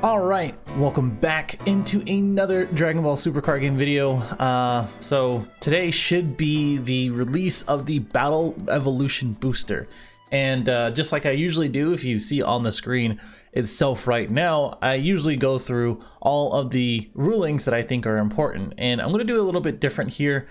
Alright, welcome back into another Dragon Ball Super card game video. So today should be the release of the Battle Evolution booster. And just like I usually do, if you see on the screen itself right now, I usually go through all of the rulings that I think are important. And I'm going to do a little bit different here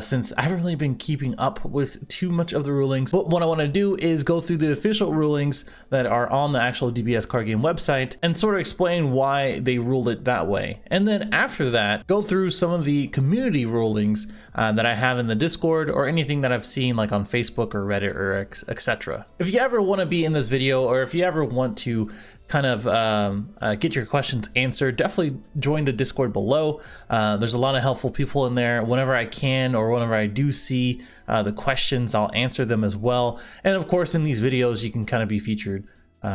since I haven't really been keeping up with too much of the rulings. But what I want to do is go through the official rulings that are on the actual DBS card game website and sort of explain why they ruled it that way. And then after that, go through some of the community rulings that I have in the Discord or anything that I've seen like on Facebook or Reddit or etc. If you ever want to be in this video, or if you ever want to kind of get your questions answered, definitely join the Discord below. There's a lot of helpful people in there. Whenever I can or whenever I do see the questions, I'll answer them as well. And of course, in these videos, you can kind of be featured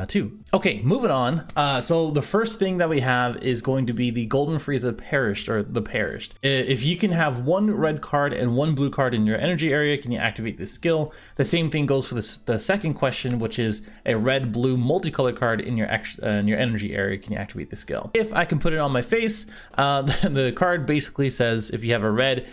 too. Okay, moving on. So the first thing that we have is going to be the Golden Frieza Perished, or the Perished. If you can have one red card and one blue card in your energy area, can you activate this skill? The same thing goes for the second question, which is a red blue multicolor card in your energy area, can you activate the skill? If I can put it on my face, the card basically says if you have red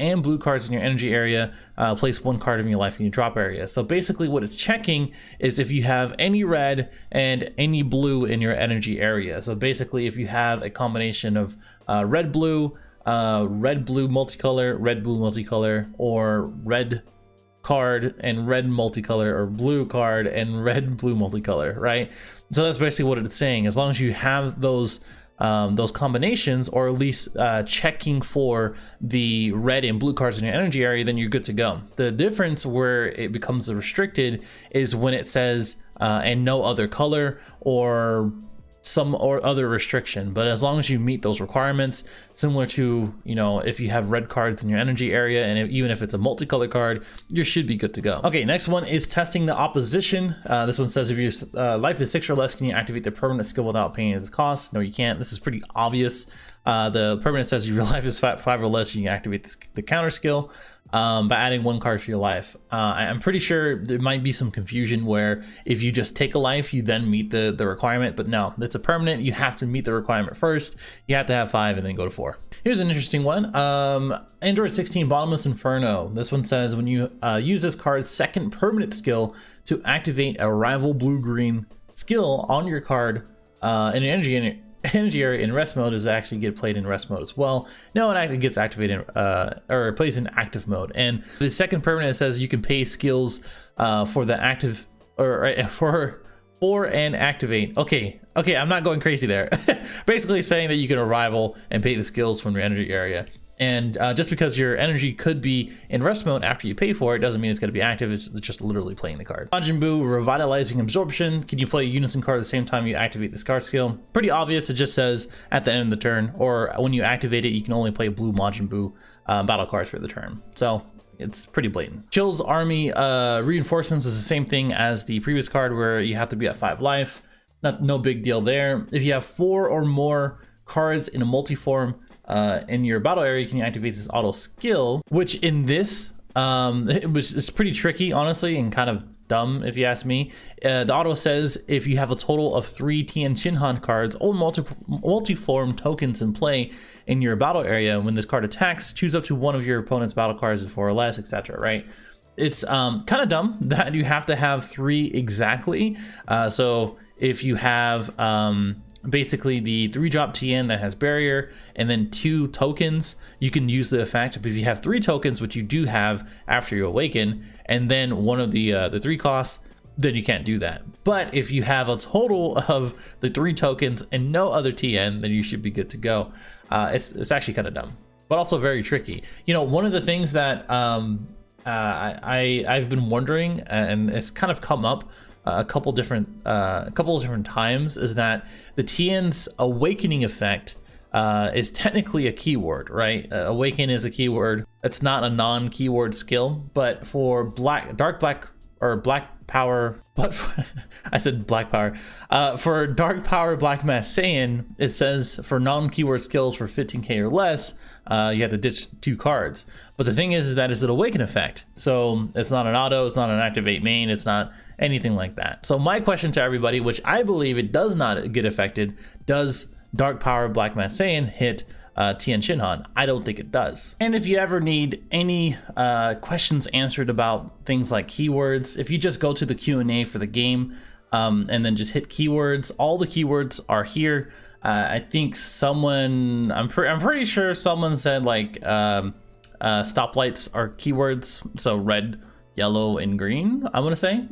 and blue cards in your energy area, place one card in your life in your drop area. So basically what it's checking is if you have any red and any blue in your energy area. So basically if you have a combination of red blue multicolor, or red card and red multicolor, or blue card and red blue multicolor, right? So that's basically what it's saying. As long as you have those combinations, or at least checking for the red and blue cards in your energy area, then you're good to go. The difference where it becomes restricted is when it says and no other color or some or other restriction. But as long as you meet those requirements, similar to, you know, if you have red cards in your energy area, and even if it's a multicolor card, you should be good to go. Okay, next one is testing the opposition. This one says if your life is 6 or less, can you activate the permanent skill without paying its cost? No, you can't. This is pretty obvious. The permanent says if your life is 5 or less, you can activate the counter skill by adding one card to your life. I'm pretty sure there might be some confusion where if you just take a life, you then meet the requirement, but no, it's a permanent. You have to meet the requirement first. You have to have 5 and then go to 4. Here's an interesting one. Aandroidd 16 Bottomless Inferno. This one says when you use this card's second permanent skill to activate a rival blue-green skill on your card in your energy area in rest mode, does actually get played in rest mode as well. No, it actually gets activated or plays in active mode. And the second permanent says you can pay skills for the active, or for and activate. Okay, I'm not going crazy there. Basically saying that you can arrival and pay the skills from your energy area. And just because your energy could be in rest mode after you pay for it doesn't mean it's going to be active. It's just literally playing the card. Majin Buu Revitalizing Absorption. Can you play a Unison card at the same time you activate this card skill? Pretty obvious. It just says at the end of the turn, or when you activate it, you can only play blue Majin Buu battle cards for the turn. So it's pretty blatant. Chill's Army Reinforcements is the same thing as the previous card, where you have to be at 5 life. No big deal there. If you have 4 or more cards in a multi-form in your battle area, can you activate this auto skill? Which in this, it's pretty tricky, honestly, and kind of dumb if you ask me. The auto says if you have a total of 3 Tien Shinhan cards or multi-form tokens in play in your battle area, when this card attacks, choose up to one of your opponent's battle cards with 4 or less, etc. Right? It's kind of dumb that you have to have 3 exactly. So if you have basically the 3-drop TN that has barrier and then 2 tokens, you can use the effect. But if you have 3 tokens, which you do have after you awaken, and then one of the 3 costs, then you can't do that. But if you have a total of the 3 tokens and no other TN, then you should be good to go. It's actually kind of dumb, but also very tricky. You know, one of the things that I've been wondering, and it's kind of come up a couple of different times, is that the TN's awakening effect is technically a keyword, right? Awaken is a keyword. It's not a non-keyword skill, but for dark black or black power, but I said black power. For dark power black mass Saiyan, it says for non-keyword skills for 15k or less, you have to ditch 2 cards. But the thing is that it's an awaken effect. So it's not an auto, it's not an activate main, it's not anything like that. So my question to everybody, which I believe it does not get affected, does dark power black mass Saiyan hit Tien Shinhan? I don't think it does. And if you ever need any questions answered about things like keywords, if you just go to the Q&A for the game and then just hit keywords, all the keywords are here. I think someone, I'm pretty sure someone said like stoplights are keywords, so red, yellow, and green, I want to say.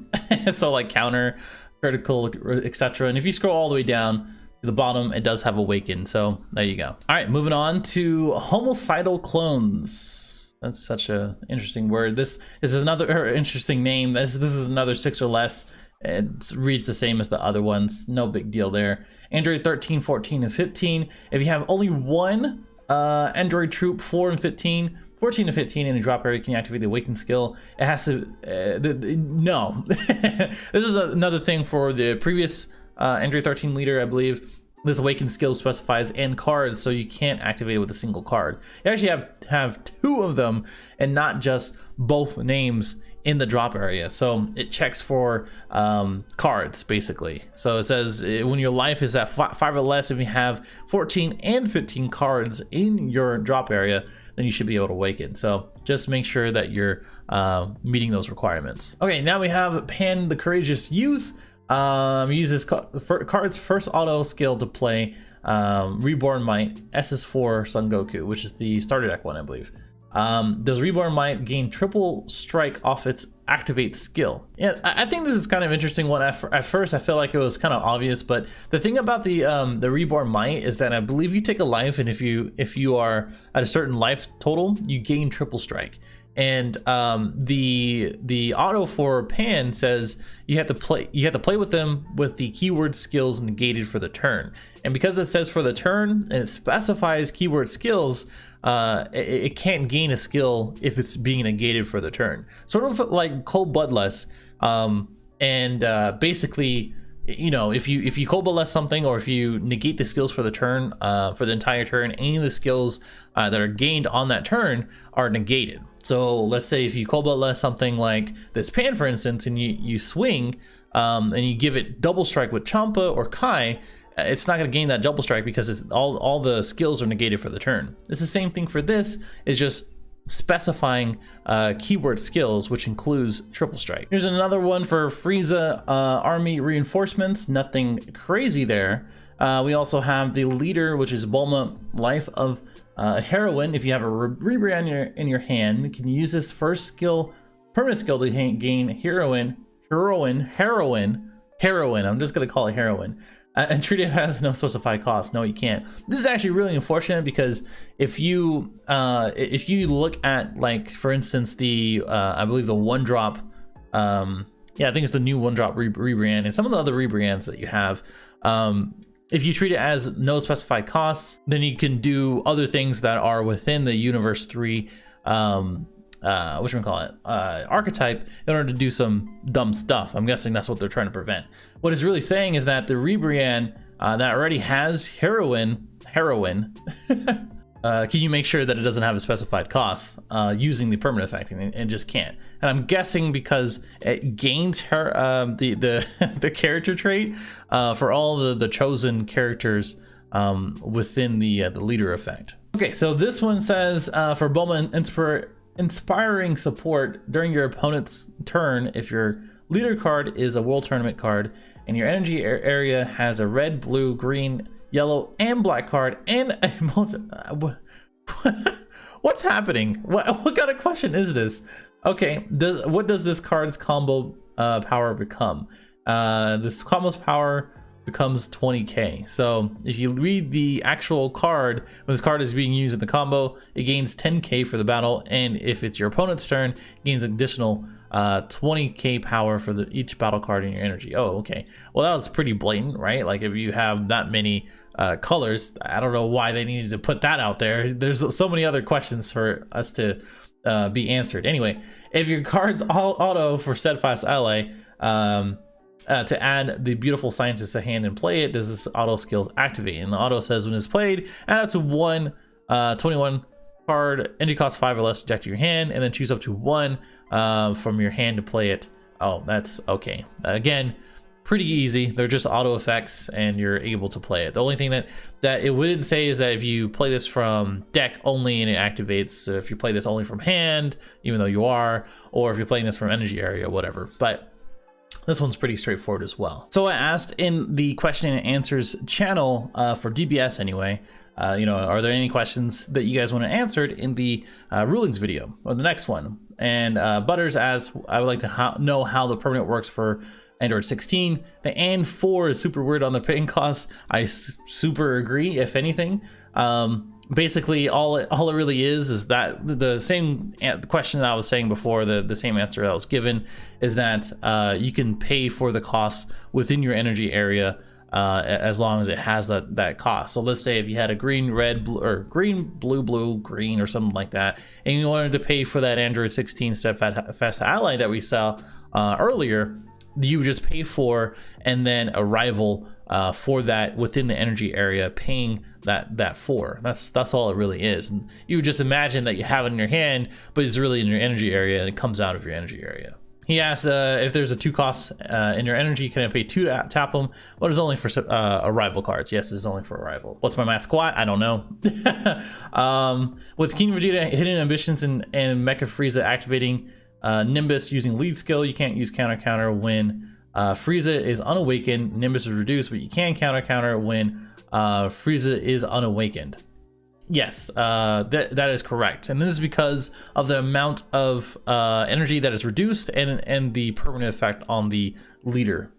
So like counter, critical, etc. And if you scroll all the way down to the bottom, it does have awaken. So there you go. All right, moving on to homicidal clones. That's such a interesting word. This is another interesting name. This is another 6 or less. It reads the same as the other ones. No big deal there. Android 13, 14, and 15. If you have only one Android troop, 4 and 15, 14 to 15 in a drop area, can you activate the awaken skill? It has to, no. This is another thing for the previous Android 13 leader, I believe. This awaken skill specifies end cards, so you can't activate it with a single card. You actually have 2 of them and not just both names in the drop area. So it checks for cards basically. So it says when your life is at 5 or less, if you have 14 and 15 cards in your drop area, then you should be able to awaken. So just make sure that you're meeting those requirements. Okay, now we have Pan the Courageous Youth. Uses card's first auto skill to play Rebar Might SS4 Son Goku, which is the starter deck one, I believe. Does Rebar Might gain triple strike off its activate skill? Yeah, I think this is kind of interesting one. At first I felt like it was kind of obvious, but the thing about the Rebar Might is that I believe you take a life, and if you are at a certain life total, you gain triple strike. And the auto for Pan says you have to play with them with the keyword skills negated for the turn. And because it says for the turn and it specifies keyword skills, it can't gain a skill if it's being negated for the turn. Sort of like cold bloodless. And basically, you know, if you cold bloodless something, or if you negate the skills for the turn, for the entire turn, any of the skills that are gained on that turn are negated. So let's say if you cold bloodless something like this Pan, for instance, and you swing and you give it double strike with Champa or Kai, it's not going to gain that double strike because it's all the skills are negated for the turn. It's the same thing for this, is just specifying keyword skills, which includes triple strike. Here's another one for Frieza army reinforcements. Nothing crazy there. We also have the leader, which is Bowman, life of Heroin. If you have a Rebar in your hand, you can use this first skill, permanent skill, to gain Heroin. I'm just gonna call it Heroin. And treat it as no specified cost. No, you can't. This is actually really unfortunate, because if you look at, like, for instance, the I believe the one drop, yeah, I think it's the new one drop rebrand, and some of the other rebrands that you have, if you treat it as no specified costs, then you can do other things that are within the Universe 3 archetype in order to do some dumb stuff. I'm guessing that's what they're trying to prevent. What it's really saying is that the rebrand that already has Heroin can you make sure that it doesn't have a specified cost using the permanent effect, and just can't. And I'm guessing because it gains her the character trait for all the chosen characters within the leader effect. Okay, so this one says for Bowman inspiring support during your opponent's turn, if your leader card is a world tournament card and your energy area has a red, blue, green, yellow, and black card and a what's happening? What kind of question is this? Okay, what does this card's combo power become? This combo's power becomes 20k. So if you read the actual card, when this card is being used in the combo, it gains 10k for the battle, and if it's your opponent's turn, it gains additional 20k power for each battle card in your energy. Oh, okay. Well, that was pretty blatant, right? Like, if you have that many colors, I don't know why they needed to put that out there. There's so many other questions for us to be answered. Anyway, if your card's all auto for steadfast ally, to add the beautiful scientist to hand and play it, does this auto skills activate? And the auto says when it's played, add up to 21 card, energy cost 5 or less, eject your hand, and then choose up to 1 from your hand to play it. Oh, that's okay. Again, pretty easy. They're just auto effects and you're able to play it. The only thing that it wouldn't say is that if you play this from deck only and it activates, so if you play this only from hand, even though you are, or if you're playing this from energy area, whatever. But this one's pretty straightforward as well. So I asked in the question and answers channel for DBS anyway, are there any questions that you guys want answered in the rulings video or the next one? And Butters asks, I would like to know how the permanent works for Android 16. The and4 is super weird on the paying costs. I super agree, if anything. Basically, all it really is that the same question that I was saying before, the same answer that was given, is that you can pay for the costs within your energy area as long as it has that cost. So let's say if you had a green, red, blue, or green, blue, green, or something like that, and you wanted to pay for that Android 16 Steadfast Ally that we saw earlier, you would just pay for and then a rival for that within the energy area, paying that for. That's all it really is. And you would just imagine that you have it in your hand, but it's really in your energy area and it comes out of your energy area. He asks if there's a 2 costs in your energy, can I pay 2 to tap them? Well, it's only for arrival cards. Yes, it's only for arrival. What's my math squat? I don't know. With King Vegeta, Hidden Ambitions, and Mecha Frieza activating Nimbus using lead skill, you can't use counter when Frieza is unawakened. Nimbus is reduced, but you can counter when Frieza is unawakened. Yes, that is correct, and this is because of the amount of energy that is reduced and the permanent effect on the leader.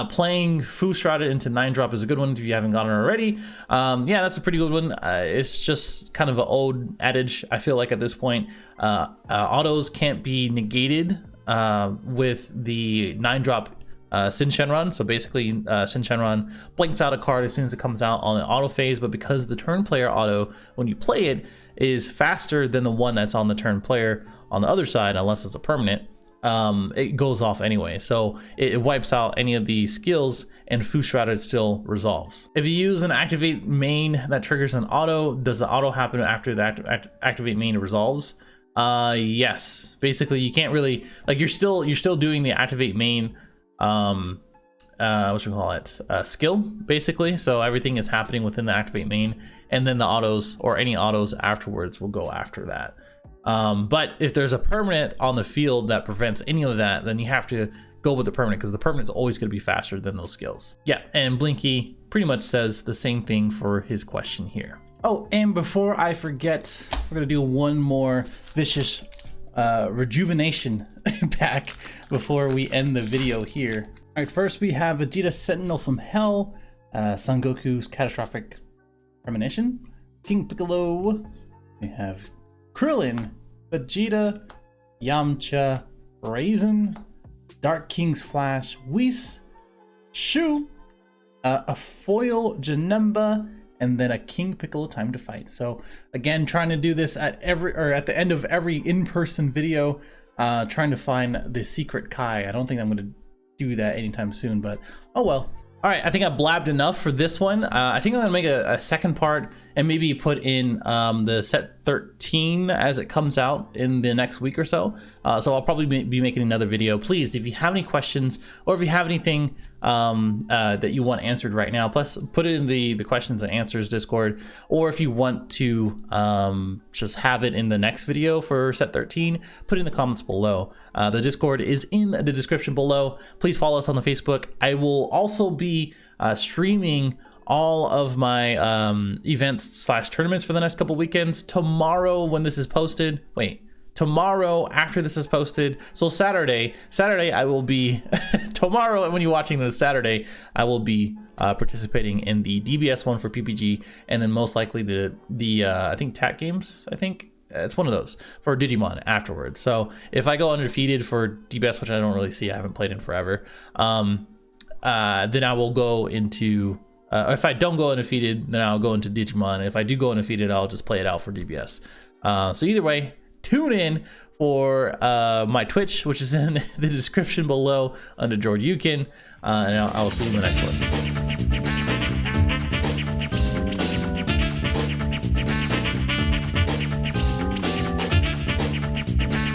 Playing Fu Strata into 9-drop is a good one if you haven't gotten it already. Yeah, that's a pretty good one. It's just kind of an old adage, I feel like, at this point. Autos can't be negated with the 9-drop Sin Shenron. So basically Sin Shenron blanks out a card as soon as it comes out on an auto phase, but because the turn player auto, when you play it, is faster than the one that's on the turn player on the other side, unless it's a permanent, it goes off anyway. So it wipes out any of the skills and Fu Strata still resolves. If you use an activate main that triggers an auto, does the auto happen after the activate main resolves? Yes. Basically, you can't really, like, you're still doing the activate main skill, basically. So everything is happening within the activate main, and then the autos or any autos afterwards will go after that. But if there's a permanent on the field that prevents any of that, then you have to go with the permanent, because the permanent is always going to be faster than those skills. Yeah, and Blinky pretty much says the same thing for his question here. Oh, and before I forget, we're going to do one more vicious rejuvenation pack before we end the video here. All right, first we have Vegeta Sentinel from Hell, Son Goku's Catastrophic Premonition, King Piccolo, we have Krillin, Vegeta, Yamcha, Raisin, Dark King's Flash, Whis, Shu, a foil Janemba, and then a King Piccolo Time to Fight. So again, trying to do this at the end of every in-person video, trying to find the secret Kai. I don't think I'm going to do that anytime soon, but oh well. All right, I think I blabbed enough for this one. I think I'm gonna make a second part and maybe put in the set 13 as it comes out in the next week or so. So I'll probably be making another video. Please, if you have any questions or if you have anything that you want answered right now, plus put it in the questions and answers Discord, or if you want to just have it in the next video for set 13, put it in the comments below. The Discord is in the description below. Please follow us on the Facebook. I will also be streaming all of my events / tournaments for the next couple weekends. Tomorrow when this is posted, tomorrow after this is posted, so Saturday I will be tomorrow when you're watching this Saturday, I will be participating in the DBS one for PPG, and then most likely the I think TAC games, I think it's one of those for Digimon afterwards. So if I go undefeated for DBS, which I don't really see, I haven't played in forever, then I will go into if I don't go undefeated, then I'll go into Digimon. If I do go undefeated, I'll just play it out for DBS. So either way, tune in for my Twitch, which is in the description below under Droid Yukin, and I'll see you in the next one.